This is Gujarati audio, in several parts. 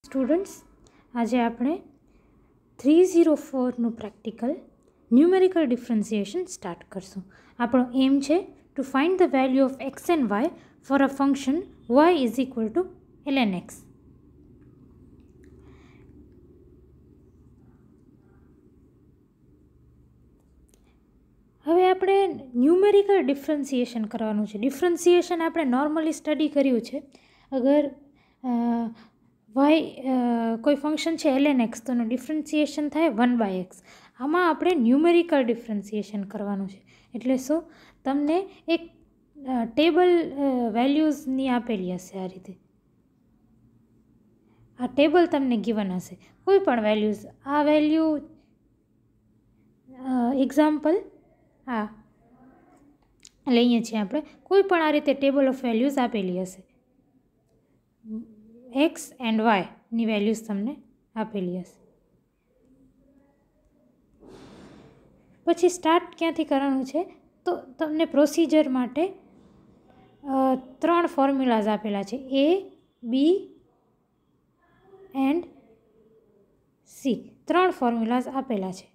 સ્ટુડન્ટ્સ, આજે આપણે 304નું પ્રેક્ટિકલ ન્યુમેરિકલ ડિફરન્સિએશન સ્ટાર્ટ કરશું. આપણો એમ છે to find the value of x and y for a function y is equal to ln x. હવે આપણે ન્યુમેરિકલ ડિફરન્સિએશન કરવાનું છે. ડિફરન્સિએશન આપણે નોર્મલી સ્ટડી કર્યું છે. અગર કોઈ ફંક્શન છે ln x તો એનું ડિફરન્સિએશન થાય 1/x. આમાં આપણે ન્યુમેરિકલ ડિફરન્સિએશન કરવાનું છે. એટલે શું, તમને એક ટેબલ વેલ્યુઝની આપેલી હશે. આ રીતે આ ટેબલ તમને ગિવન હશે, કોઈ પણ વેલ્યુઝ. આ વેલ્યુ એક્ઝામ્પલ લઈએ છીએ આપણે. કોઈ પણ આ રીતે ટેબલ ઓફ વેલ્યુઝ આપેલી હશે. એક્સ એન્ડ વાયની વેલ્યુઝ તમને આપેલી હશે. પછી સ્ટાર્ટ ક્યાંથી કરવાનું છે, તો તમને પ્રોસિજર માટે 3 ફોર્મ્યુલાઝ આપેલા છે, એ, બી એન્ડ સી. 3 ફોર્મ્યુલાઝ આપેલા છે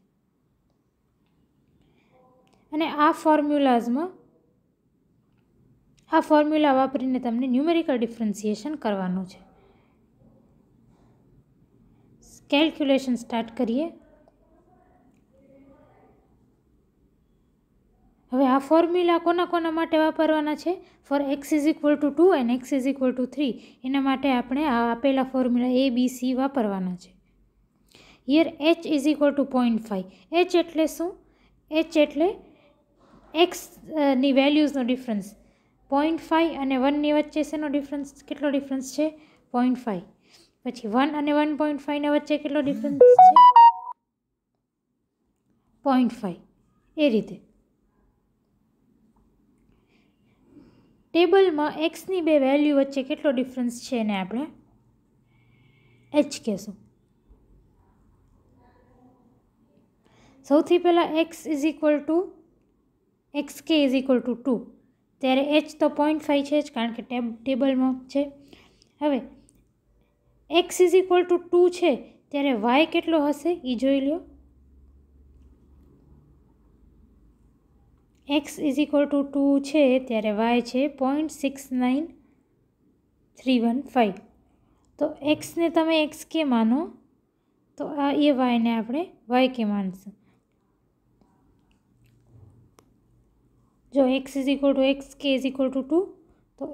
અને આ ફોર્મ્યુલા વાપરીને તમને ન્યુમેરિકલ ડિફરન્સિએશન કરવાનું છે. કેલ્ક્યુલેશન સ્ટાર્ટ કરીએ. હવે આ ફોર્મ્યુલા કોના માટે વાપરવાના છે? For x is equal to 2 and x is equal to 3. એના માટે આપણે આ આપેલા ફોર્મ્યુલા એ, બી, સી વાપરવાના છે. Here H is equal two 0.5. H એટલે શું? એચ એટલે એક્સની વેલ્યુઝનો ડિફરન્સ. 0.5 અને 1ની વચ્ચે શેનો ડિફરન્સ, કેટલો ડિફરન્સ છે? 0.5. પછી 1 અને 1.5ના વચ્ચે કેટલો ડિફરન્સ છે? 0.5. એ રીતે ટેબલમાં એક્સની બે વેલ્યુ વચ્ચે કેટલો ડિફરન્સ છે એને આપણે એચ કહેશું. સૌથી પહેલાં x is equal two x કે ઇઝ ઇક્વલ ટુ 2. ત્યારે એચ તો 0.5 છે જ, કારણ કે ટેબલમાં છે. હવે એક્સ ઇઝ ઇક્વલ ટુ 2 છે ત્યારે વાય કેટલો હશે એ જોઈ લો. એક્સ ઇઝ ઇક્વલ ટુ 2 છે ત્યારે વાય છે 0.69315. તો એક્સને તમે એક્સ કે માનો તો આ એ વાયને આપણે વાય કે માનશું. જો x is equal two x કે ઇઝ ઇક્વલ ટુ 2, તો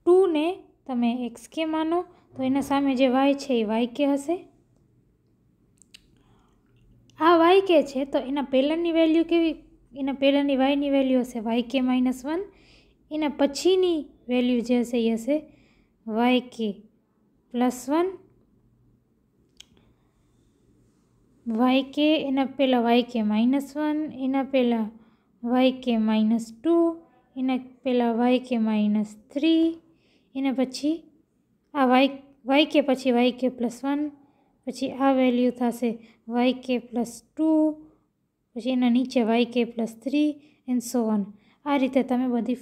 2ને તમે એક્સ કે માનો તો એના સામે જે વાય છે એ વાય કે હશે. આ વાય કે છે તો એના પહેલાંની વેલ્યુ કેવી, એના પહેલાંની વાયની વેલ્યુ હશે વાય કે -1. એના પછીની વેલ્યુ જે હશે એ હશે વાય કે +1. વાય કે એના પહેલાં વાય કે -1, એના પહેલાં વાય કે -2, એના પહેલાં વાય કે -3, એના પછી આ વાય કે પછી વાય કે +1, પછી આ વેલ્યુ થશે વાય કે +2, પછી એના નીચે વાય કે +3 એન્ડ સો ઓન. આ રીતે તમે બધી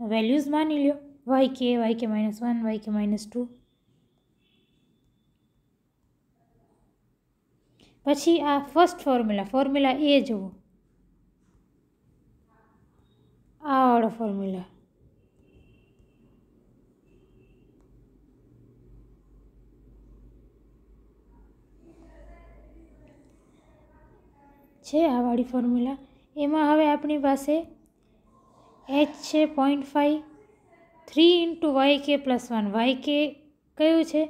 વેલ્યુઝ માની લો. વાય કે -1, વાય કે -2. પછી આ ફર્સ્ટ ફોર્મ્યુલા એ જુઓ. આ વાળો ફોર્મ્યુલા છે, આ વાળી ફોર્મ્યુલા. એમાં હવે આપણી પાસે એચ છે 0.5, 3 × વાય કે +1. વાય કે કયું છે?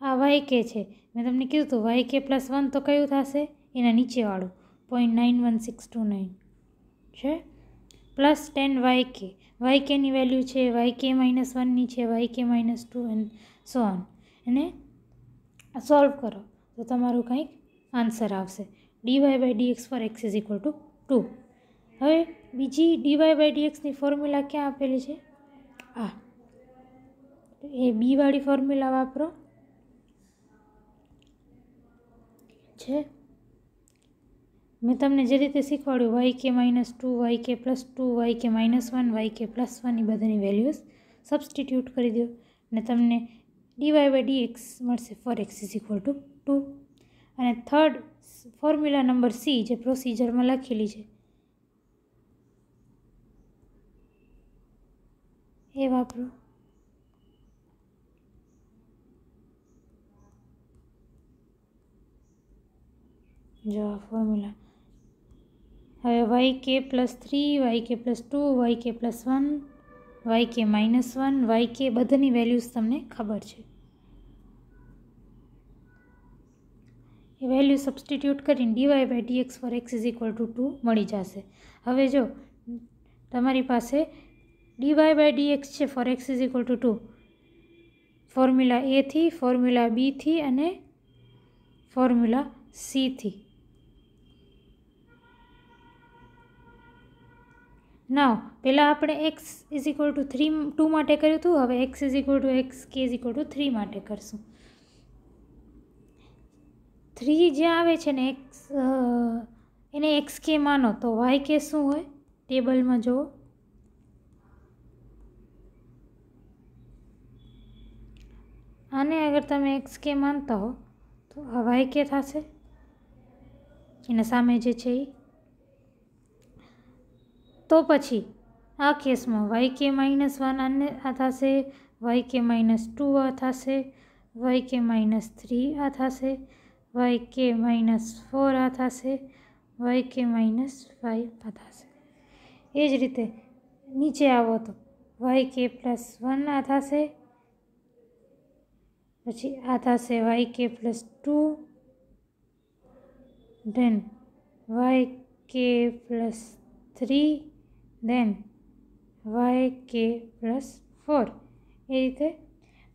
આ વાય કે છે. મેં તમને કીધું હતું વાય કે +1 તો કયું થશે? એના નીચેવાળું 0.91629 છે. +10 વાય કે. વાય કેની વેલ્યુ છે વાય કે -1ની છે, y k -2 and so on. એને સોલ્વ કરો તો તમારું કંઈક આન્સર આવશે. dy/dx for x is equal to 2. હવે બીજી dy/dxની ફોર્મ્યુલા ક્યાં આપેલી છે? આ એ બી વાળી ફોર્મ્યુલા વાપરો છે. મેં તમને જે રીતે શીખવાડ્યું Y k -2, Y k +2, Y કે -1, વાય કે +1 એ બધાની વેલ્યુઝ સબસ્ટિટ્યૂટ કરી દો અને તમને dy/dx મળશે for x is equal to 2. અને થર્ડ ફોર્મ્યુલા નંબર સી જે પ્રોસિજરમાં લખેલી છે એ વાપરો. જો આ ફોર્મ્યુલા. હવે yk +3, yk +2, yk +1, yk -1, yk બધાની વેલ્યુઝ તમને ખબર છે. એ વેલ્યુ સબસ્ટિટ્યુટ કરીને dy/dx for x is equal to 2 મળી જશે. હવે જો તમારી પાસે dy/dx છે for x is equal to 2 formula A થી, ફોર્મ્યુલા બી થી અને ફોર્મ્યુલા સી થી. નાવ પહેલાં આપણે x ઇઝ ઇક્વલ ટુ 2 માટે કર્યું હતું. હવે x is equal two x, k is equal to 3 માટે કરશું. 3 જ્યાં આવે છે ને x એને xk માનો તો yk શું હોય ટેબલમાં જુઓ. આને અગર તમે xk માનતા હો તો આ yk થશે એના સામે જે છે એ. તો પછી આ કેસમાં yk -1 આને આ થશે, yk -2 આ થશે, yk -3 આ થશે, yk -4 આ થશે, yk -5 આ થશે. એ જ રીતે નીચે આવો તો yk +1 આ થશે, પછી આ થશે yk +2, then yk +3, then yk +4. એ રીતે.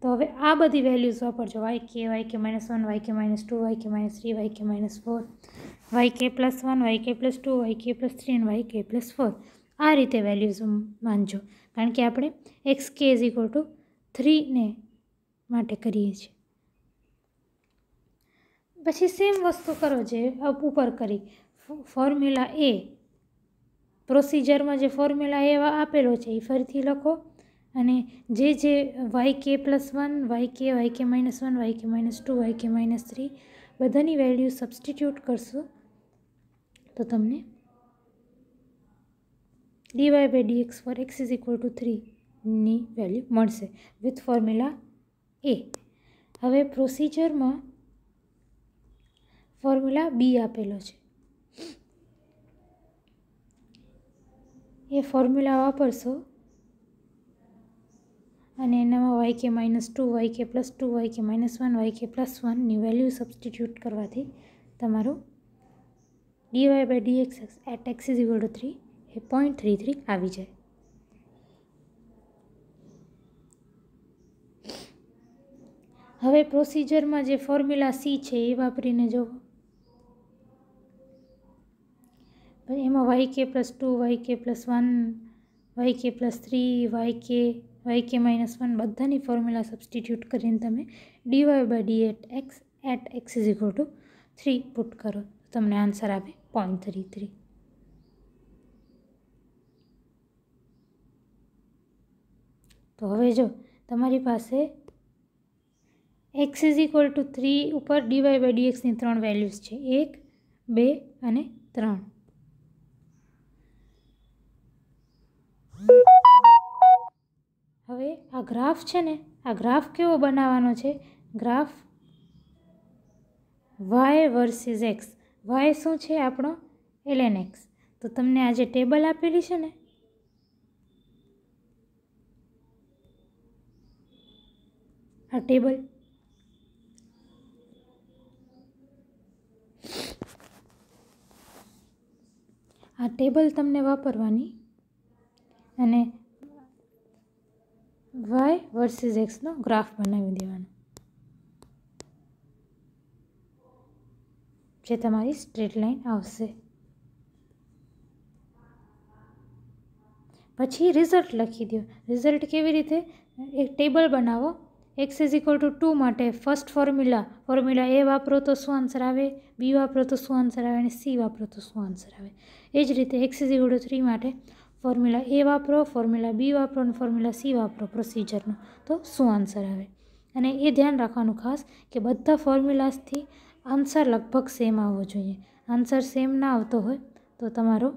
તો હવે આ બધી વેલ્યુઝ વાપરજો. yk, yk -1, yk -2, yk -3, yk -4, yk +1, yk +2, yk +3 અને yk +4. આ રીતે વેલ્યુઝ માનજો, કારણ કે આપણે xk ઇઝ ઇક્વલ ટુ 3 ને માટે કરીએ છીએ. પછી સેમ વસ્તુ કરો જે ઉપર કરી. ફોર્મ્યુલા એ પ્રોસિજરમાં જે ફોર્મ્યુલા એ આપેલો છે એ ફરીથી લખો અને જે yk +1, yk, yk -1, yk -2, yk -3 બધાની વેલ્યુ સબસ્ટિટ્યુટ કરશો તો તમને dy/dx for x is equal to 3 ની વેલ્યુ મળશે વિથ ફોર્મ્યુલા એ. હવે પ્રોસિજરમાં ફોર્મ્યુલા બી આપેલો છે. એ ફોર્મ્યુલા વાપરશો અને એનામાં yk -2, yk +2, yk -1, yk +1 ની વેલ્યુ સબસ્ટિટ્યુટ કરવાથી તમારું dy/dx at x is equal to 3 એ 0.33 આવી જાય. હવે પ્રોસિજરમાં જે ફોર્મ્યુલા સી છે એ વાપરીને જુઓ. એમાં yk +2, yk +1, yk +3, yk -1 બધાની ફોર્મ્યુલા સબસ્ટિટ્યુટ કરીને તમે dy/dx at x is equal to 3 put કરો તો તમને આન્સર આવે 0.33. તો હવે જો તમારી પાસે x ઇઝ ઇક્વલ ટુ 3 ઉપર dy/dx ની 3 વેલ્યુઝ છે, 1, 2 અને 3. હવે આ ગ્રાફ છે ને, આ ગ્રાફ કેવો બનાવવાનો છે? Graph y versus x. y શું છે? આપણો ln x. તો તમને આ જે ટેબલ આપેલી છે ને આ ટેબલ, આ ટેબલ તમને વાપરવાની અને y વર્સિસ x નો ગ્રાફ બનાવી દેવાનો જે તમારી સ્ટ્રેટ લાઈન આવશે. પછી રિઝલ્ટ લખી દો. રિઝલ્ટ કેવી રીતે? એક ટેબલ બનાવો. x ઇઝ ઇક્વલ ટુ 2 માટે ફર્સ્ટ ફોર્મ્યુલા એ વાપરો તો શું આન્સર આવે, બી વાપરો તો શું આન્સર આવે અને સી વાપરો તો શું આન્સર આવે. એ જ રીતે x ઇઝ ઇક્વલ ટુ 3 માટે ફોર્મ્યુલા એ વાપરો, ફોર્મ્યુલા બી વાપરો અને ફોર્મ્યુલા સી વાપરો પ્રોસિજરનો તો શું આન્સર આવે. અને એ ધ્યાન રાખવાનું ખાસ કે બધા ફોર્મ્યુલાસથી આન્સર લગભગ સેમ આવવો જોઈએ. આન્સર સેમ ના આવતો હોય તો તમારો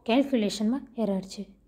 કેલ્ક્યુલેશનમાં એરર છે.